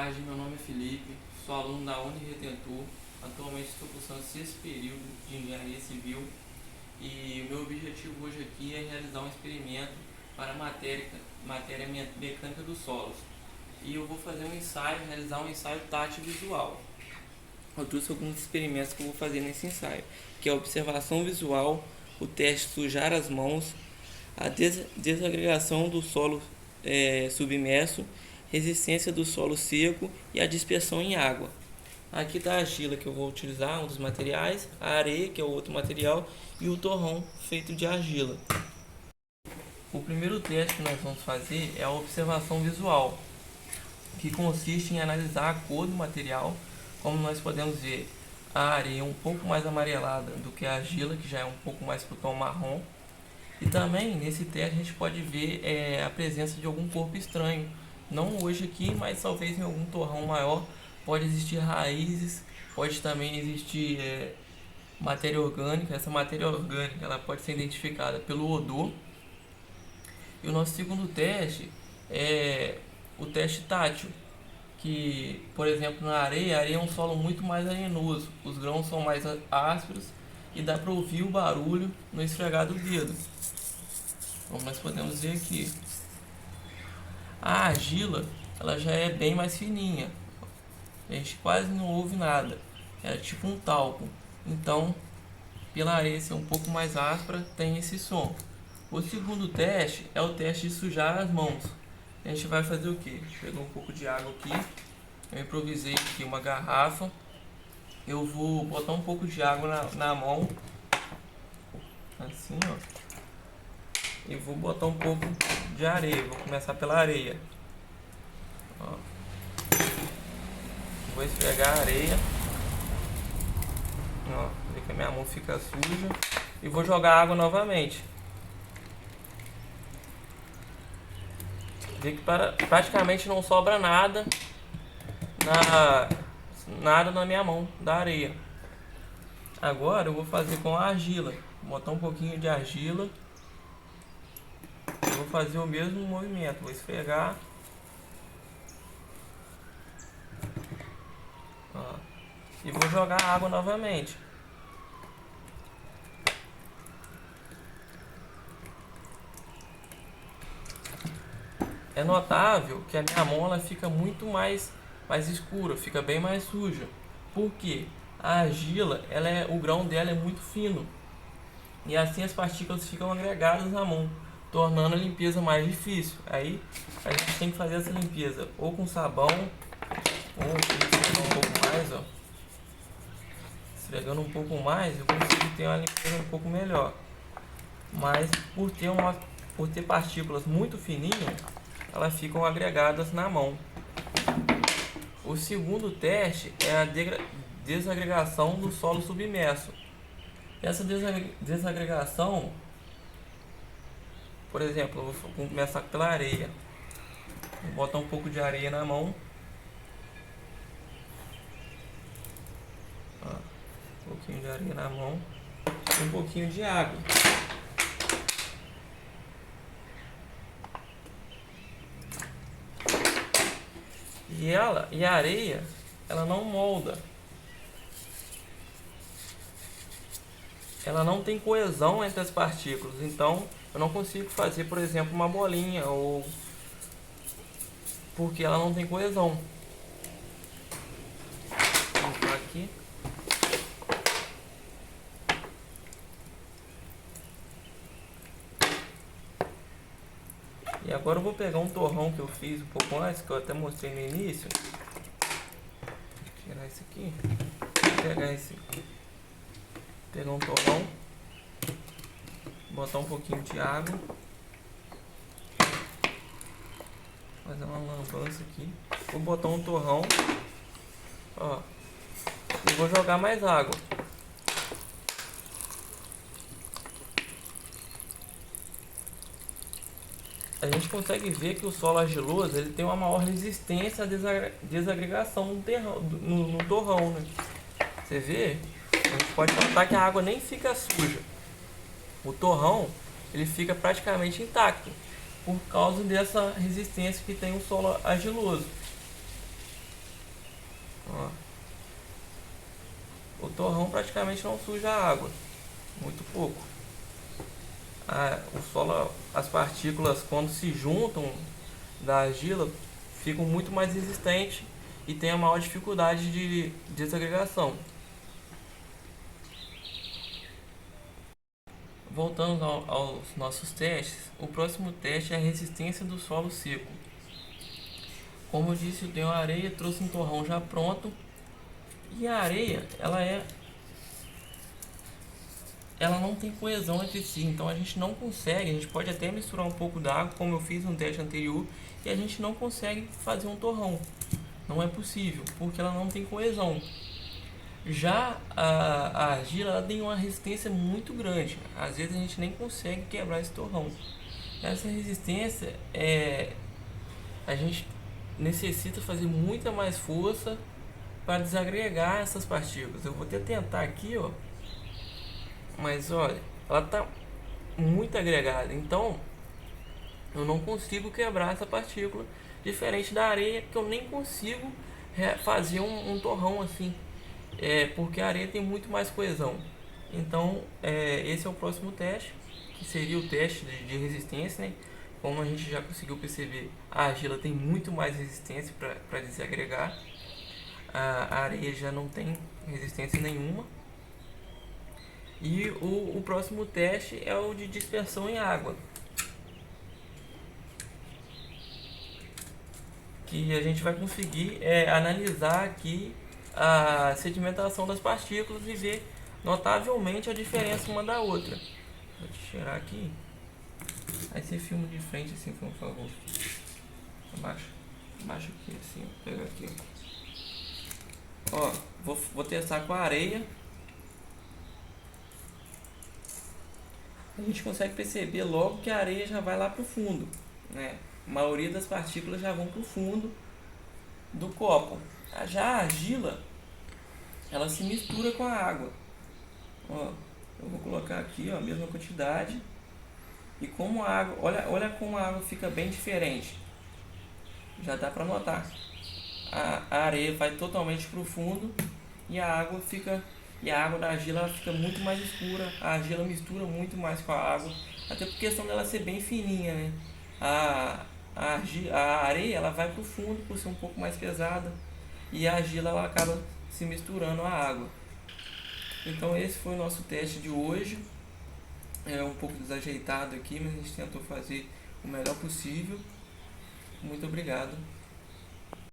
tarde, meu nome é Felipe, sou aluno da Uniretentur. Atualmente estou cursando o sexto período de Engenharia Civil e o meu objetivo hoje aqui é realizar um experimento para a matéria mecânica dos solos. E eu vou fazer um ensaio, realizar um ensaio tátil visual. Eu trouxe alguns experimentos que eu vou fazer nesse ensaio, que é a observação visual, o teste sujar as mãos, a desagregação do solo submerso, resistência do solo seco e a dispersão em água. Aqui está a argila que eu vou utilizar, um dos materiais, a areia, que é o outro material, e o torrão feito de argila. O primeiro teste que nós vamos fazer é a observação visual, que consiste em analisar a cor do material. Como nós podemos ver, a areia é um pouco mais amarelada do que a argila, que já é um pouco mais para o tom marrom. E também nesse teste a gente pode ver a presença de algum corpo estranho. Não hoje aqui, mas talvez em algum torrão maior. Pode existir raízes, pode também existir matéria orgânica. Essa matéria orgânica ela pode ser identificada pelo odor. E o nosso segundo teste é o teste tátil, que, por exemplo, na areia, a areia é um solo muito mais arenoso, os grãos são mais ásperos e dá para ouvir o barulho no esfregar do dedo. Como nós podemos ver aqui, a argila ela já é bem mais fininha, a gente quase não ouve nada, é tipo um talco. Então, pela areia ser um pouco mais áspera, tem esse som. O segundo teste é o teste de sujar as mãos. A gente vai fazer o que? Pegou um pouco de água aqui, eu improvisei aqui uma garrafa, eu vou botar um pouco de água na mão, assim ó, e vou botar um pouco de areia, vou começar pela areia, ó. Vou esfregar a areia, ó, ver que a minha mão fica suja, e vou jogar água novamente. Vê que praticamente não sobra nada na minha mão da areia. Agora eu vou fazer com a argila, vou botar um pouquinho de argila, eu vou fazer o mesmo movimento, vou esfregar, ó, e vou jogar água novamente. É notável que a minha mão ela fica muito mais escura, fica bem mais suja. Por quê? A argila, o grão dela é muito fino. E assim as partículas ficam agregadas na mão, tornando a limpeza mais difícil. Aí a gente tem que fazer essa limpeza ou com sabão, ou esfregando um pouco mais, ó. Esfregando um pouco mais, eu consigo ter uma limpeza um pouco melhor. Mas por ter partículas muito fininhas, elas ficam agregadas na mão. O segundo teste é a desagregação do solo submerso. Essa desagregação, por exemplo, eu vou começar pela areia. Vou botar um pouco de areia na mão. Ó, um pouquinho de areia na mão e um pouquinho de água. E a areia, ela não molda. Ela não tem coesão entre as partículas. Então, eu não consigo fazer, por exemplo, uma bolinha, ou porque ela não tem coesão. Vou colocar aqui. E agora eu vou pegar um torrão que eu fiz um pouco antes, que eu até mostrei no início. Vou tirar esse aqui. Vou pegar esse aqui. Pegar um torrão. Botar um pouquinho de água. Fazer uma lambança aqui. Vou botar um torrão. Ó. E vou jogar mais água. A gente consegue ver que o solo argiloso ele tem uma maior resistência à desagregação no torrão, né? Você vê? A gente pode notar que a água nem fica suja. O torrão ele fica praticamente intacto por causa dessa resistência que tem o solo argiloso. torrão praticamente não suja a água, muito pouco. O solo, as partículas quando se juntam da argila ficam muito mais resistentes e tem a maior dificuldade de desagregação. Voltando aos nossos testes, o próximo teste é a resistência do solo seco. Como eu disse, eu tenho a areia, trouxe um torrão já pronto. E a areia, ela não tem coesão entre si, então a gente não consegue, a gente pode até misturar um pouco d'água, como eu fiz no teste anterior, e a gente não consegue fazer um torrão. Não é possível, porque ela não tem coesão. Já a argila, ela tem uma resistência muito grande, às vezes a gente nem consegue quebrar esse torrão. Essa resistência, a gente necessita fazer muita mais força para desagregar essas partículas. Eu vou até tentar aqui, ó, mas olha, ela está muito agregada, então eu não consigo quebrar essa partícula, diferente da areia, que eu nem consigo fazer um torrão assim, porque a areia tem muito mais coesão. Então esse é o próximo teste, que seria o teste de resistência, né? Como a gente já conseguiu perceber, a argila tem muito mais resistência para desagregar, a areia já não tem resistência nenhuma. E o próximo teste é o de dispersão em água, que a gente vai conseguir analisar aqui a sedimentação das partículas e ver notavelmente a diferença uma da outra. Vou te tirar aqui. Aí você filma de frente assim, por favor. Abaixa aqui assim, pega aqui. Ó, vou testar com a areia. A gente consegue perceber logo que a areia já vai lá para o fundo, né? A maioria das partículas já vão para o fundo do copo. Já a argila, ela se mistura com a água. Ó, eu vou colocar aqui, ó, a mesma quantidade. E como a água, olha como a água fica bem diferente. Já dá para notar. A areia vai totalmente para o fundo e a água da argila fica muito mais escura. A argila mistura muito mais com a água, até por questão dela ser bem fininha, né? A areia ela vai para o fundo por ser um pouco mais pesada e a argila ela acaba se misturando à água. Então esse foi o nosso teste de hoje. É um pouco desajeitado aqui, mas a gente tentou fazer o melhor possível. Muito obrigado.